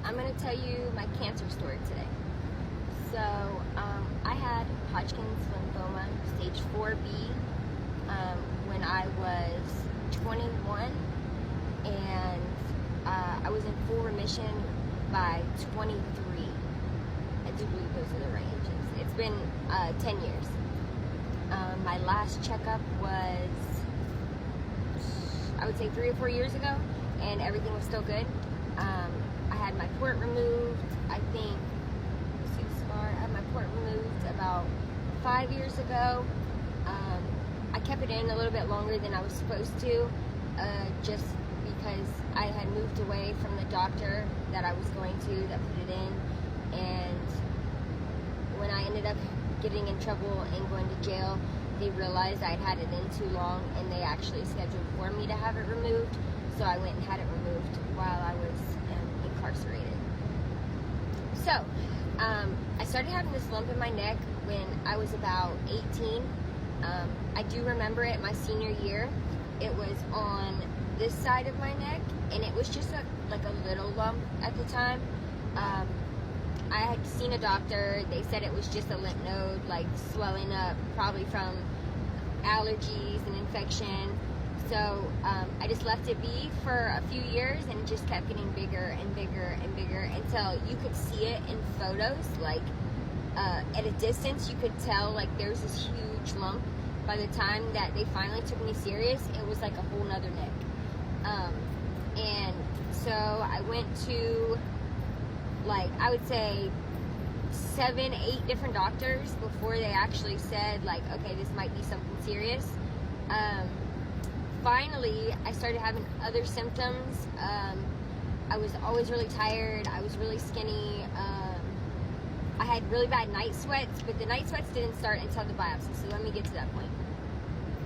I'm going to tell you my cancer story today. So, I had Hodgkin's lymphoma, stage 4B, when I was 21, and I was in full remission by 23. I do believe those are the right ages. It's been 10 years. My last checkup was, I would say 3 or 4 years ago, and everything was still good. I had my port removed, I think, see the scar? I had my port removed about 5 years ago. I kept it in a little bit longer than I was supposed to, just because I had moved away from the doctor that I was going to that put it in, and when I ended up getting in trouble and going to jail, they realized I'd had it in too long, and they actually scheduled for me to have it removed. So I went and had it removed while I was incarcerated. So, I started having this lump in my neck when I was about 18. I do remember it my senior year. It was on this side of my neck, and it was just like a little lump at the time. I had seen a doctor. They said it was just a lymph node, like swelling up, probably from allergies and infection. So I just left it be for a few years, and it just kept getting bigger and bigger and bigger until you could see it in photos. Like at a distance, you could tell like there's this huge lump. By the time that they finally took me serious, it was like a whole nother neck. And so I went to, like, I would say 7, 8 different doctors before they actually said, like, okay, this might be something serious. Finally, I started having other symptoms. I was always really tired. I was really skinny. I had really bad night sweats, but the night sweats didn't start until the biopsy, so let me get to that point.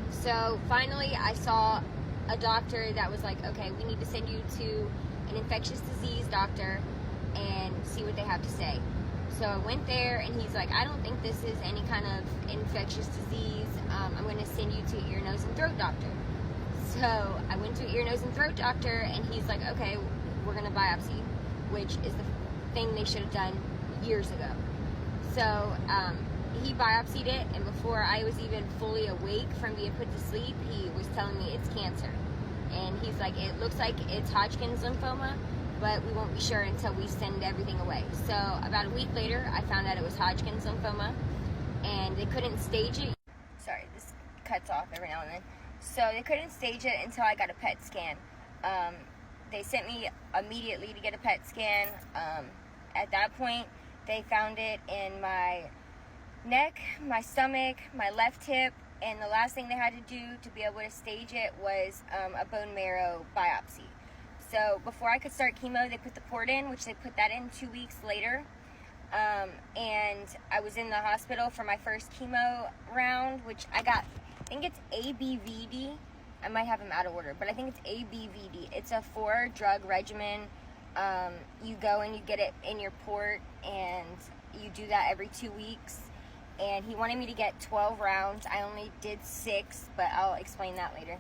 So finally, I saw a doctor that was like, okay, we need to send you to an infectious disease doctor and see what they have to say. So I went there, and he's like, I don't think this is any kind of infectious disease. I'm going to send you to ear, nose, and throat doctor. So I went to ear, nose, and throat doctor, and he's like, okay, we're going to biopsy, which is the thing they should have done years ago. So he biopsied it, and before I was even fully awake from being put to sleep, he was telling me it's cancer. And he's like, it looks like it's Hodgkin's lymphoma, but we won't be sure until we send everything away. So about a week later, I found out it was Hodgkin's lymphoma, and they couldn't stage it. Sorry, this cuts off every now and then. So they couldn't stage it until I got a PET scan. They sent me immediately to get a PET scan. At that point, they found it in my neck, my stomach, my left hip, and the last thing they had to do to be able to stage it was a bone marrow biopsy. So before I could start chemo, they put the port in, which they put that in 2 weeks later. And I was in the hospital for my first chemo round, which I got, I think it's ABVD. I might have them out of order, but I think it's ABVD. It's a 4-drug regimen. You go and you get it in your port, and you do that every 2 weeks. And he wanted me to get 12 rounds. I only did 6, but I'll explain that later.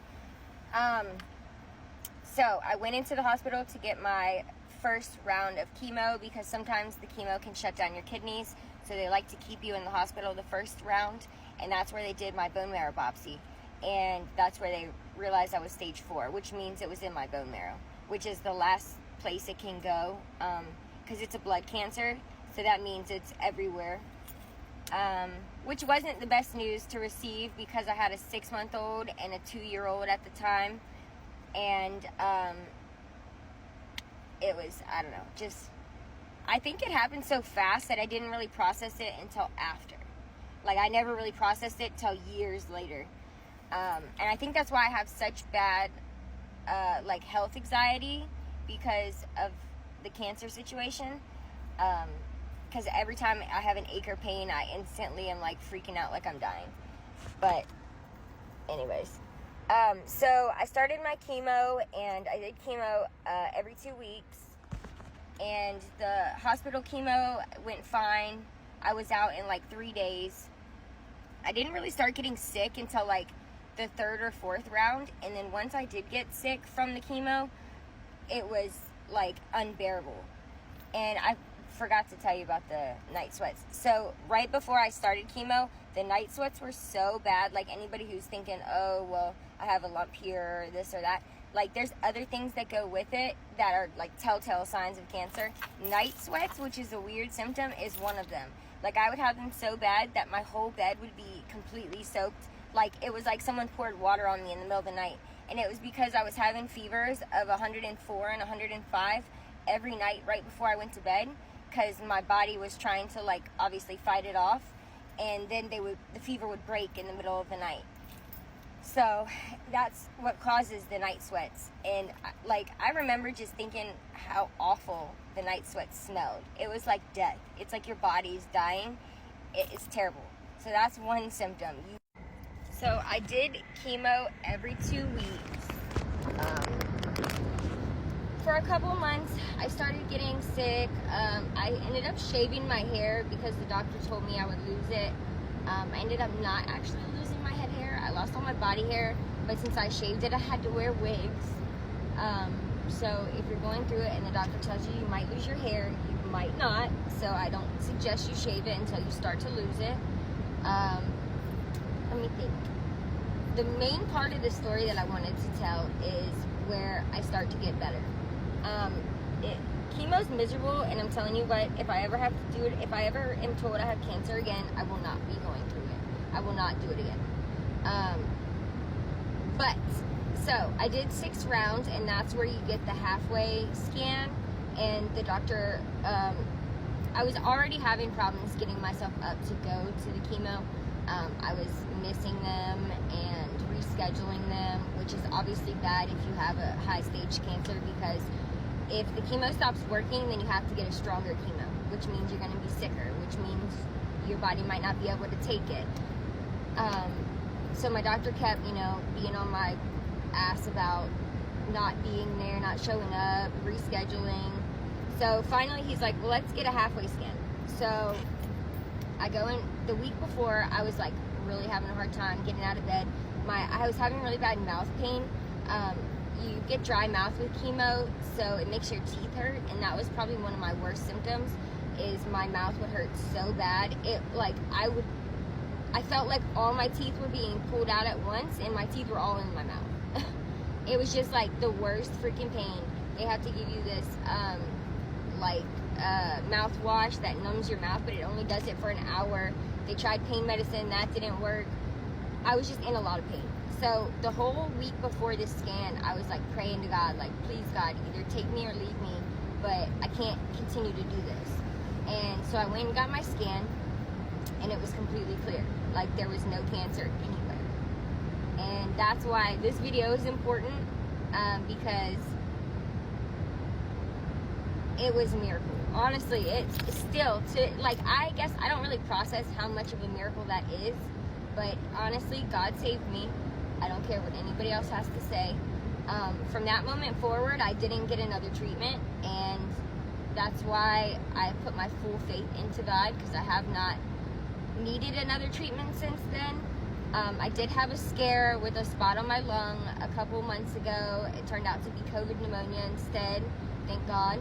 So I went into the hospital to get my first round of chemo, because sometimes the chemo can shut down your kidneys, so they like to keep you in the hospital the first round, and that's where they did my bone marrow biopsy, and that's where they realized I was stage 4, which means it was in my bone marrow, which is the last place it can go, because it's a blood cancer, so that means it's everywhere, which wasn't the best news to receive, because I had a 6-month-old and a 2-year-old at the time, and it was, I don't know, just, I think it happened so fast that I didn't really process it until after. Like, I never really processed it till years later. And I think that's why I have such bad, like, health anxiety, because of the cancer situation. Because every time I have an ache or pain, I instantly am, like, freaking out like I'm dying. But, anyways. So I started my chemo, and I did chemo every 2 weeks, and the hospital chemo went fine. I was out in like 3 days. I didn't really start getting sick until like the 3rd or 4th round, and then once I did get sick from the chemo, it was like unbearable. And I forgot to tell you about the night sweats. So right before I started chemo, the night sweats were so bad. Like, anybody who's thinking, oh, well, I have a lump here, or this or that, like, there's other things that go with it that are like telltale signs of cancer. Night sweats, which is a weird symptom, is one of them. Like, I would have them so bad that my whole bed would be completely soaked. Like, it was like someone poured water on me in the middle of the night. And it was because I was having fevers of 104 and 105 every night right before I went to bed, because my body was trying to, like, obviously fight it off. And then the fever would break in the middle of the night. So that's what causes the night sweats. And like, I remember just thinking how awful the night sweats smelled. It was like death. It's like your body's dying. It's terrible. So that's one symptom. So I did chemo every 2 weeks. For a couple of months, I started getting sick. I ended up shaving my hair because the doctor told me I would lose it. I ended up not actually losing my head hair. I lost all my body hair, but since I shaved it, I had to wear wigs. So if you're going through it and the doctor tells you you might lose your hair, you might not. So I don't suggest you shave it until you start to lose it. Let me think. The main part of the story that I wanted to tell is where I start to get better. Chemo's miserable, and I'm telling you what, if I ever have to do it, if I ever am told I have cancer again, I will not be going through it. I will not do it again. So I did 6 rounds, and that's where you get the halfway scan. And the doctor, I was already having problems getting myself up to go to the chemo. I was missing them and rescheduling them, which is obviously bad if you have a high stage cancer, because if the chemo stops working, then you have to get a stronger chemo, which means you're going to be sicker, which means your body might not be able to take it. So my doctor kept, being on my ass about not being there, not showing up, rescheduling. So finally he's like, well, let's get a halfway scan. So I go in. The week before, I was like really having a hard time getting out of bed. I was having really bad mouth pain. You get dry mouth with chemo, so it makes your teeth hurt, and that was probably one of my worst symptoms, is my mouth would hurt so bad. I felt like all my teeth were being pulled out at once, and my teeth were all in my mouth. It was just like the worst freaking pain. They have to give you this mouthwash that numbs your mouth, but it only does it for an hour. They tried pain medicine, that didn't work. I was just in a lot of pain. So the whole week before this scan, I was like praying to God, like, please God, either take me or leave me, but I can't continue to do this. And so I went and got my scan, and it was completely clear. Like, there was no cancer anywhere. And that's why this video is important, because it was a miracle. Honestly, it's still, I guess I don't really process how much of a miracle that is, but honestly, God saved me. I don't care what anybody else has to say. From that moment forward, I didn't get another treatment, and that's why I put my full faith into God, because I have not needed another treatment since then. I did have a scare with a spot on my lung a couple months ago. It turned out to be COVID pneumonia instead, thank God.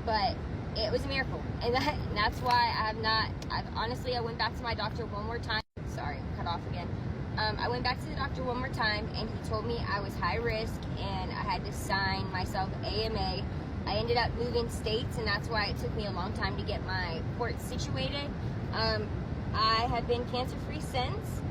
But it was a miracle, and that's why I went back to my doctor one more time. Sorry, cut off again. I went back to the doctor one more time, and he told me I was high risk and I had to sign myself AMA. I ended up moving states, and that's why it took me a long time to get my courts situated. I have been cancer-free since.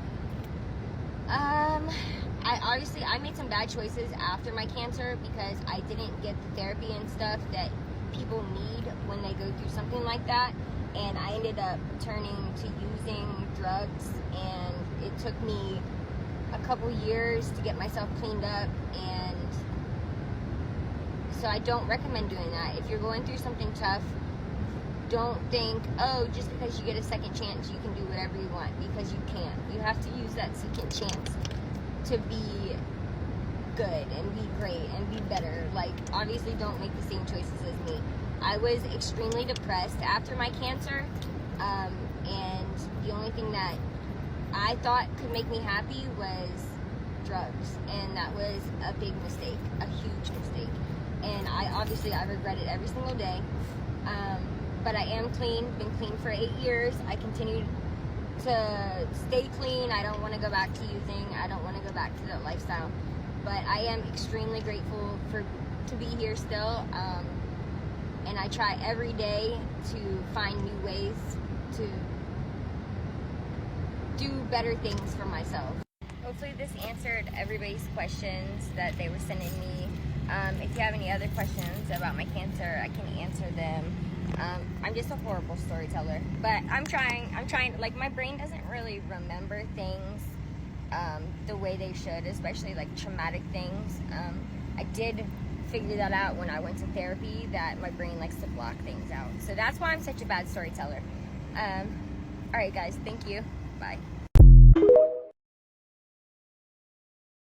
I made some bad choices after my cancer, because I didn't get the therapy and stuff that people need when they go through something like that, and I ended up turning to using drugs, and it took me a couple years to get myself cleaned up, and so I don't recommend doing that. If you're going through something tough, don't think, oh, just because you get a second chance you can do whatever you want, because you can't. You have to use that second chance to be good and be great and be better. Like, obviously don't make the same choices as me. I was extremely depressed after my cancer, and the only thing that I thought could make me happy was drugs, and that was a big mistake, a huge mistake. and I regret it every single day. But I am clean, been clean for 8 years. I continue to stay clean. I don't want to go back to using. I don't want to go back to that lifestyle. But I am extremely grateful to be here still. And I try every day to find new ways to do better things for myself. Hopefully this answered everybody's questions that they were sending me. If you have any other questions about my cancer, I can answer them. I'm just a horrible storyteller, but I'm trying, like, my brain doesn't really remember things the way they should, especially like traumatic things. I did figure that out when I went to therapy, that my brain likes to block things out. So that's why I'm such a bad storyteller. All right, guys, thank you. Bye.